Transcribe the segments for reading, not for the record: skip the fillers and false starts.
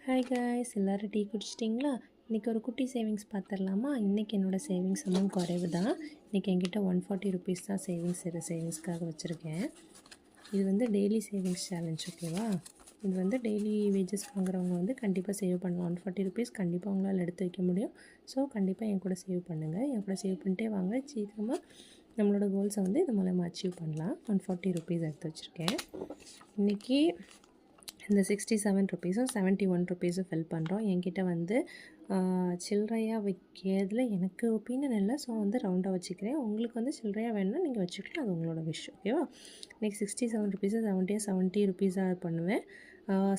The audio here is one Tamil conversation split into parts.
ஹாய் காய்ஸ், எல்லோரும் டீ குடிச்சிட்டிங்களா? இன்றைக்கி ஒரு குட்டி சேவிங்ஸ் பார்த்துடலாமா? இன்றைக்கி என்னோடய சேவிங்ஸ் அமௌண்ட் குறைவு தான். இன்றைக்கி என்கிட்ட 140 ருபீஸ் தான் சேவிங்ஸ்க்காக வச்சுருக்கேன். இது வந்து டெய்லி சேவிங்ஸ் சேலஞ்ச், ஓகேவா? இது வந்து டெய்லி வேஜஸ் வாங்குறவங்க வந்து கண்டிப்பாக சேவ் பண்ணலாம். 140 ருபீஸ் கண்டிப்பாக உங்களால் எடுத்து வைக்க முடியும். ஸோ கண்டிப்பாக என் கூட சேவ் பண்ணுங்கள். என் கூட சேவ் பண்ணிட்டே வாங்க. சீக்கிரமாக நம்மளோட கோல்ஸை வந்து இது மூலமாக அச்சீவ் பண்ணலாம். 140 ருபீஸ் எடுத்து வச்சுருக்கேன். இன்றைக்கி இந்த 67 ருபீஸும் 71 ருபீஸும் ஃபில் பண்ணுறோம். என்கிட்ட வந்து சில்லறையாக வைக்கிறதுல எனக்கு ஒப்பீனியன் இல்லை. ஸோ வந்து ரவுண்டாக வச்சுக்கிறேன். உங்களுக்கு வந்து சில்லறையாக வேணும்னா நீங்கள் வச்சுக்கலாம், அது உங்களோட விஷ், ஓகேவா? இன்றைக்கி 67 ருபீஸு 70 ருபீஸாக பண்ணுவேன்.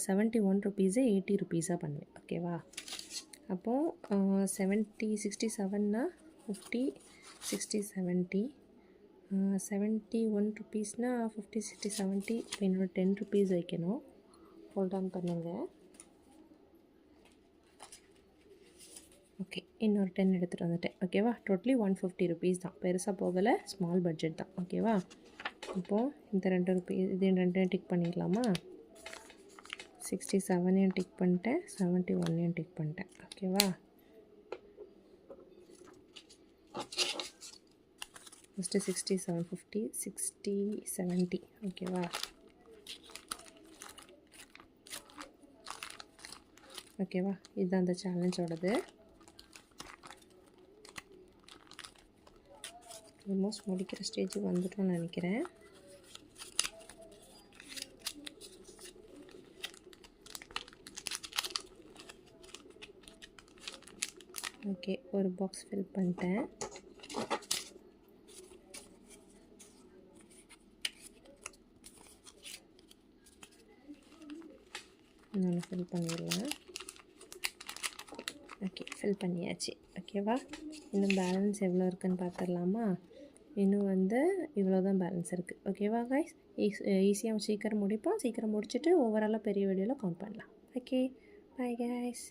71 ருபீஸு 80 ருபீஸாக பண்ணுவேன், ஓகேவா? அப்போது 67னா 50 60 70 71 ருபீஸ்னால் 50 60 70. இப்போ என்னோட 10 ருபீஸ் வைக்கணும். ஹோல்ட் ஆன் பண்ணுங்கள். ஓகே, இன்னொரு 10 எடுத்துகிட்டு வந்துட்டேன், ஓகேவா? டோட்டலி 150 ருபீஸ் தான். பெருசாக போகலை, ஸ்மால் பட்ஜெட் தான், ஓகேவா? இப்போது இந்த 2 ருபீஸ் இது 2 டிக் பண்ணிடலாமா? 67 டிக் பண்ணிட்டேன், 71 டிக் பண்ணிட்டேன், ஓகேவா? ஃபஸ்ட்டு 67 50 60 70, ஓகேவா? ஓகேவா? இதுதான் அந்த சேலஞ்சோடது. ஆல்மோஸ்ட் முடிக்கிற ஸ்டேஜுக்கு வந்துட்டோம்னு நினைக்கிறேன். ஓகே, ஒரு பாக்ஸ் ஃபில் பண்ணிட்டேன். இன்னொன்று ஃபில் பண்ணிடலாம். ஓகே, ஃபில் பண்ணியாச்சு, ஓகேவா? இன்னும் பேலன்ஸ் எவ்வளோ இருக்குதுன்னு பார்த்துடலாமா? இன்னும் வந்து இவ்வளோ தான் பேலன்ஸ் இருக்குது, ஓகேவா கைஸ்? ஈஸியாக சீக்கிரம் முடிப்போம். சீக்கிரம் முடிச்சுட்டு ஓவராலாக பெரிய வீடியோவில் கவுண்ட் பண்ணலாம். Okay, bye guys.